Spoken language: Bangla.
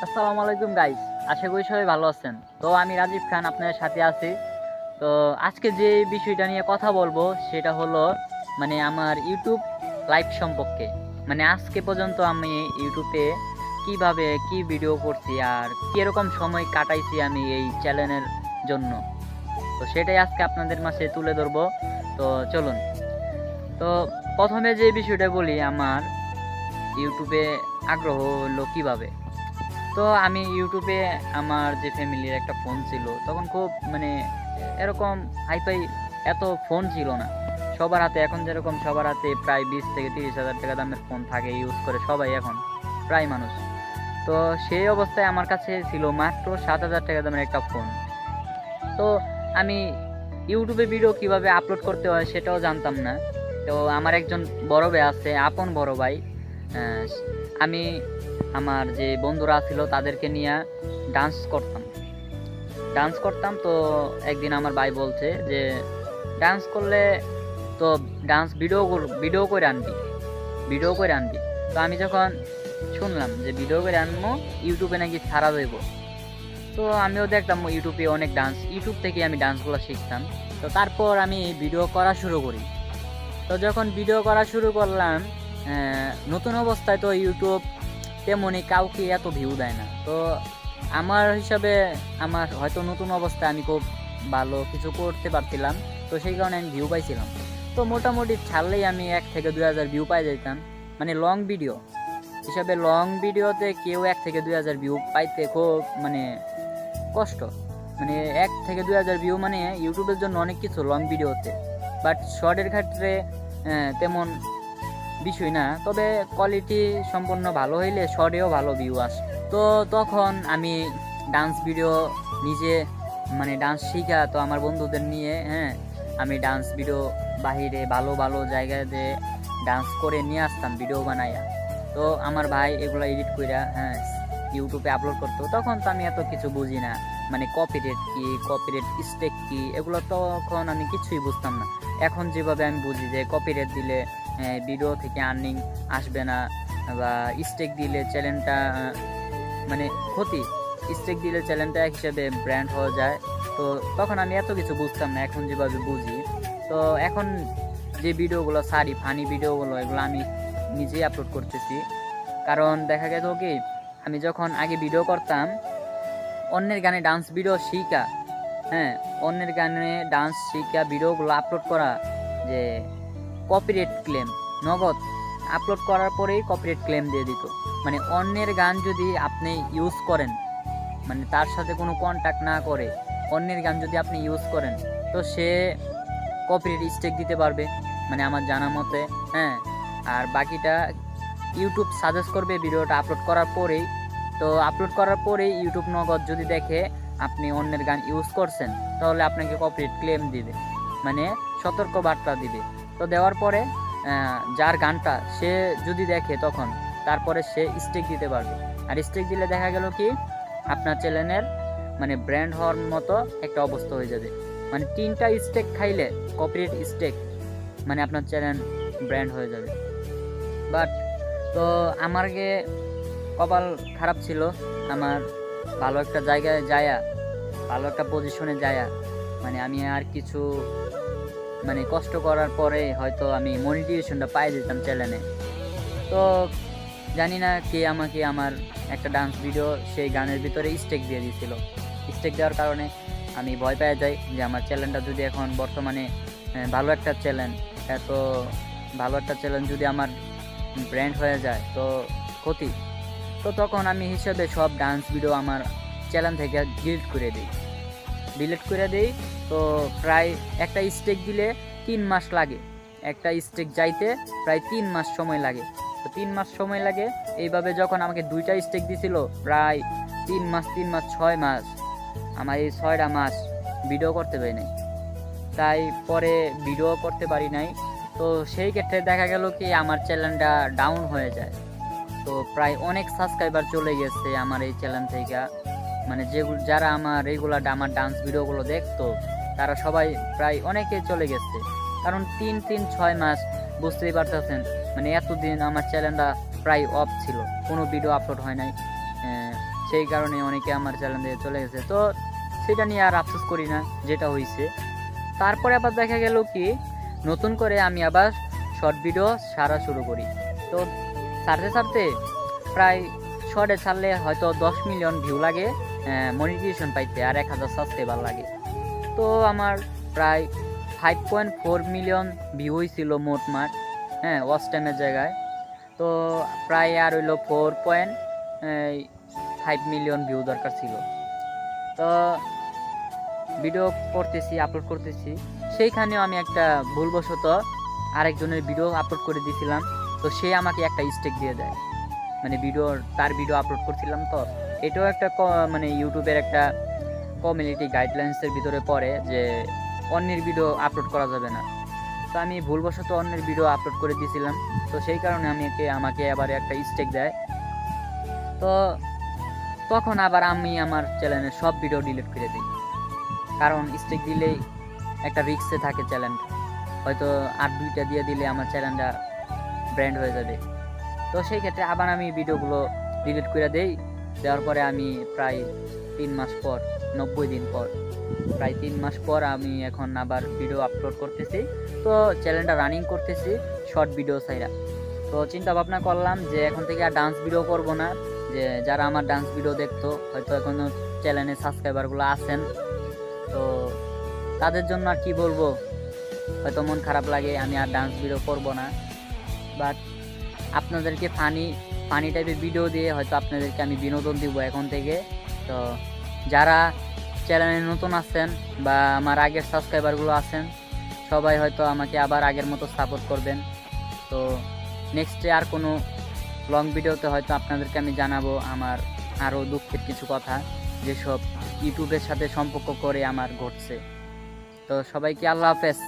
আসসালামু আলাইকুম গাইস, আশা করি সবাই ভালো আছেন। তো আমি রাজীব খান আপনাদের সাথে আছি। তো আজকে যে বিষয়টা নিয়ে কথা বলবো সেটা হলো আমার ইউটিউব লাইভ সম্পর্কে। আজকে পর্যন্ত আমি ইউটিউবে কিভাবে কি ভিডিও করছি আর কিরকম সময় কাটাইছি আমি এই চ্যানেলের জন্য। তো সেটাই আজকে আপনাদের মাঝে তুলে ধরবো। তো চলুন। তো প্রথমে যে বিষয়টা বলি, আমার ইউটিউবে আগ্রহ হলো কিভাবে। তো আমি ইউটিউবে আমার যে ফ্যামিলির একটা ফোন ছিল, তখন খুব এরকম হাইফাই এত ফোন ছিল না সবার হাতে। এখন যেরকম সবার হাতে প্রায় 20 থেকে 30 হাজার টাকা দামের ফোন থাকে, ইউজ করে সবাই এখন প্রায় মানুষ। তো সেই অবস্থায় আমার কাছে ছিল মাত্র 7,000 টাকা দামের একটা ফোন। তো আমি ইউটিউবে ভিডিও কিভাবে আপলোড করতে হয় সেটাও জানতাম না। তো আমার একজন বড় ভাই আছে, আপন বড় ভাই। আহ, আমি আমার যে বন্ধুরা ছিল তাদেরকে নিয়ে ডান্স করতাম। তো একদিন আমার ভাই বলছে যে ডান্স করলে তো ডান্স ভিডিও করে আনবি। তো আমি যখন শুনলাম যে ভিডিও করে আনবো, ইউটিউবে নাকি ছাড়া দেবো, তো আমিও দেখতাম ইউটিউবে অনেক ডান্স, ইউটিউব থেকে আমি ডান্সগুলো শিখতাম। তো তারপর আমি ভিডিও করা শুরু করি। তো যখন ভিডিও করা শুরু করলাম, নতুন অবস্থায় তো ইউটিউব তেমনই কাউকে এত ভিউ দেয় না। তো আমার হিসাবে আমার হয়তো নতুন অবস্থায় আমি খুব ভালো কিছু করতে পারছিলাম, তো সেই কারণে আমি ভিউ পাইছিলাম। তো মোটামুটি ছাড়লেই আমি 1 থেকে 2 হাজার ভিউ পাই যেতাম। লং ভিডিও হিসাবে, লং ভিডিওতে কেউ 1 থেকে 2 হাজার ভিউ পাইতে খুব কষ্ট। 1 থেকে 2 হাজার ভিউ ইউটিউবের জন্য অনেক কিছু লং ভিডিওতে। বাট শর্টের ক্ষেত্রে তেমন বিষয় না, তবে কোয়ালিটি সম্পূর্ণ ভালো হইলে শর্টেও ভালো ভিউ আসে। তো তখন আমি ডান্স ভিডিও নিজে ডান্স শিখা, তো আমার বন্ধুদের নিয়ে আমি ডান্স ভিডিও বাহিরে ভালো ভালো জায়গাতে ডান্স করে নিয়ে আসতাম ভিডিও বানাইয়া। তো আমার ভাই এগুলো এডিট কইরা ইউটিউবে আপলোড করতো। তখন তো আমি এত কিছু বুঝি না, কপিরাইট কি, কপিরাইট স্টেক কি, এগুলো তখন আমি কিছুই বুঝতাম না। এখন যেভাবে আমি বুঝি যে কপিরাইট দিলে ভিডিও থেকে আর্নিং আসবে না, বা স্টেক দিলে চ্যানেলটা ক্ষতি, স্টেক দিলে চ্যানেলটা এক হিসেবে ব্র্যান্ড হয়ে যায়। তো তখন আমি এত কিছু বুঝতাম না, এখন যেভাবে বুঝি। তো এখন যে ভিডিওগুলো সারি, ফানি ভিডিওগুলো, এগুলো আমি নিজেই আপলোড করতেছি। কারণ দেখা গেল কি, আমি যখন আগে ভিডিও করতাম অন্যের গানে ডান্স ভিডিও শিখা, অন্যের গানে ডান্স শিখা ভিডিওগুলো আপলোড করা, যে কপিরাইট ক্লেম নগদ আপলোড করার পরেই কপিরাইট ক্লেম দিয়ে দিত। অন্যের গান যদি আপনি ইউজ করেন, তার সাথে কোনো কন্ট্যাক্ট না করে অন্যের গান যদি আপনি ইউজ করেন, তো সে কপিরাইট স্ট্রাইক দিতে পারবে, আমার জানা মতে। আর বাকিটা ইউটিউব সাজেস্ট করবে ভিডিওটা আপলোড করার পরেই। তো আপলোড করার পরেই ইউটিউব নগদ যদি দেখে আপনি অন্যের গান ইউজ করছেন, তাহলে আপনাকে কপিরাইট ক্লেম দিবে, সতর্ক বার্তা দিবে। তো দেওয়ার পরে যার গানটা সে যদি দেখে, তখন তারপরে সে স্ট্রাইক দিতে পারবে। আর স্ট্রাইক দিলে দেখা গেল কি, আপনার চ্যানেলের ব্র্যান্ড হওয়ার মতো একটা অবস্থা হয়ে যাবে। 3টা স্ট্রাইক খাইলে, কপিরাইট স্ট্রাইক, আপনার চ্যানেল ব্র্যান্ড হয়ে যাবে। বাট তো আমার কপাল খারাপ ছিল। আমার ভালো একটা জায়গায় যায়া, ভালো একটা পজিশনে যায়া, আমি আর কিছু কষ্ট করার পরে হয়তো আমি মনিটাইজেশনটা পাই যেতাম চ্যানেলে। তো জানি না কে আমাকে আমার একটা ডান্স ভিডিও সেই গানের ভিতরে স্টেক দিয়ে দিয়েছিল। স্টেক দেওয়ার কারণে আমি ভয় পেয়ে যাই যে আমার চ্যানেলটা যদি এখন বর্তমানে ভালো একটা চ্যানেল, এত ভালো একটা চ্যানেল যদি আমার ব্র্যান্ড হয়ে যায়, তো ক্ষতি। তো তখন আমি হিসেবে সব ডান্স ভিডিও আমার চ্যানেল থেকে ডিলিট করে দিই। তো প্রায় একটা স্টেক দিলে 3 মাস লাগে, একটা স্টেক যাইতে প্রায় 3 মাস সময় লাগে। তো 3 মাস সময় লাগে। এইভাবে যখন আমাকে 2টা স্টেক দিছিল, প্রায় 3 মাস 6 মাস, আমার এই 6টা মাস ভিডিও করতে পারি নাই। তাই পরে ভিডিও করতে পারি নাই। তো সেই ক্ষেত্রে দেখা গেল কি, আমার চ্যানেলটা ডাউন হয়ে যায়। তো প্রায় অনেক সাবস্ক্রাইবার চলে গেছে আমার এই চ্যানেল থেকে। যারা আমার রেগুলার আমার ডান্স ভিডিওগুলো দেখতো, তারা সবাই প্রায় অনেকে চলে গেছে। কারণ 6 মাস, বুঝতেই পারতেছেন, এতদিন আমার চ্যানেলটা প্রায় অফ ছিল, কোনো ভিডিও আপলোড হয় নাই। সেই কারণে অনেকে আমার চ্যানেল দিয়ে চলে গেছে। তো সেটা নিয়ে আর আফসোস করি না যেটা হয়েছে। তারপরে আবার দেখা গেল কি নতুন করে আমি আবার শর্ট ভিডিও ছাড়া শুরু করি। তো ছাড়তে ছাড়তে প্রায় শর্টে ছাড়লে হয়তো 10 মিলিয়ন ভিউ লাগে মনিটাইজেশন পাইতে, আর 1000 সাবস্ক্রাইবার লাগে। তো আমার প্রায় 5.4 মিলিয়ন ভিউ হয়েছিল মোটমাট, ওয়াচ টাইমের জায়গায়। তো প্রায় আর হইলো 4.5 মিলিয়ন ভিউ দরকার ছিল। তো ভিডিও করতেছি, আপলোড করতেছি, সেইখানেও আমি একটা ভুলবশত আরেকজনের ভিডিও আপলোড করে দিয়েছিলাম। তো সে আমাকে একটা স্টেক দিয়ে দেয়, মানে তার ভিডিও আপলোড করছিলাম। তো এটাও একটা মানে ইউটিউবের একটা কমিউনিটি গাইডলাইন্সের ভিতরে পড়ে যে অন্যের ভিডিও আপলোড করা যাবে না। তো আমি ভুলবশত অন্যের ভিডিও আপলোড করে দিয়েছিলাম। তো সেই কারণে আমাকে আবার একটা স্টেক দেয়। তো তখন আবার আমি আমার চ্যানেলের সব ভিডিও ডিলিট করে দিই, কারণ স্টেক দিলেই একটা রিস্কে থাকে চ্যানেল, হয়তো আর 2টা দিয়ে দিলে আমার চ্যানেলটা ব্র্যান্ড হয়ে যাবে। তো সেই ক্ষেত্রে আবার আমি ভিডিওগুলো ডিলিট করে দেওয়ার পরে আমি প্রায় 3 মাস পর, 90 দিন পর, প্রায় 3 মাস পর আমি এখন আবার ভিডিও আপলোড করতেছি। তো চ্যানেলটা রানিং করতেছি শর্ট ভিডিও ছাইরা। তো চিন্তা ভাবনা করলাম যে এখন থেকে আর ডান্স ভিডিও করব না। যে যারা আমার ডান্স ভিডিও দেখতো, হয়তো এখনও চ্যানেলে সাবস্ক্রাইবারগুলো আছেন, তো তাদের জন্য আর কি বলবো, হয়তো মন খারাপ লাগে, আমি আর ডান্স ভিডিও করব না। বাট আপনাদেরকে ফানি টাইপের ভিডিও দিয়ে হয়তো আপনাদেরকে আমি বিনোদন দিব এখন থেকে। তো যারা চ্যানেলে নতুন আছেন বা আমার আগের সাবস্ক্রাইবারগুলো আছেন, সবাই হয়তো আমাকে আবার আগের মতো সাপোর্ট করবেন। তো নেক্সটে আর কোনো লং ভিডিওতে হয়তো আপনাদেরকে আমি জানাবো আমার আরও দুঃখের কিছু কথা, যেসব ইউটিউবের সাথে সম্পর্ক করে আমার ঘটছে। তো সবাইকে আল্লাহ হাফেজ।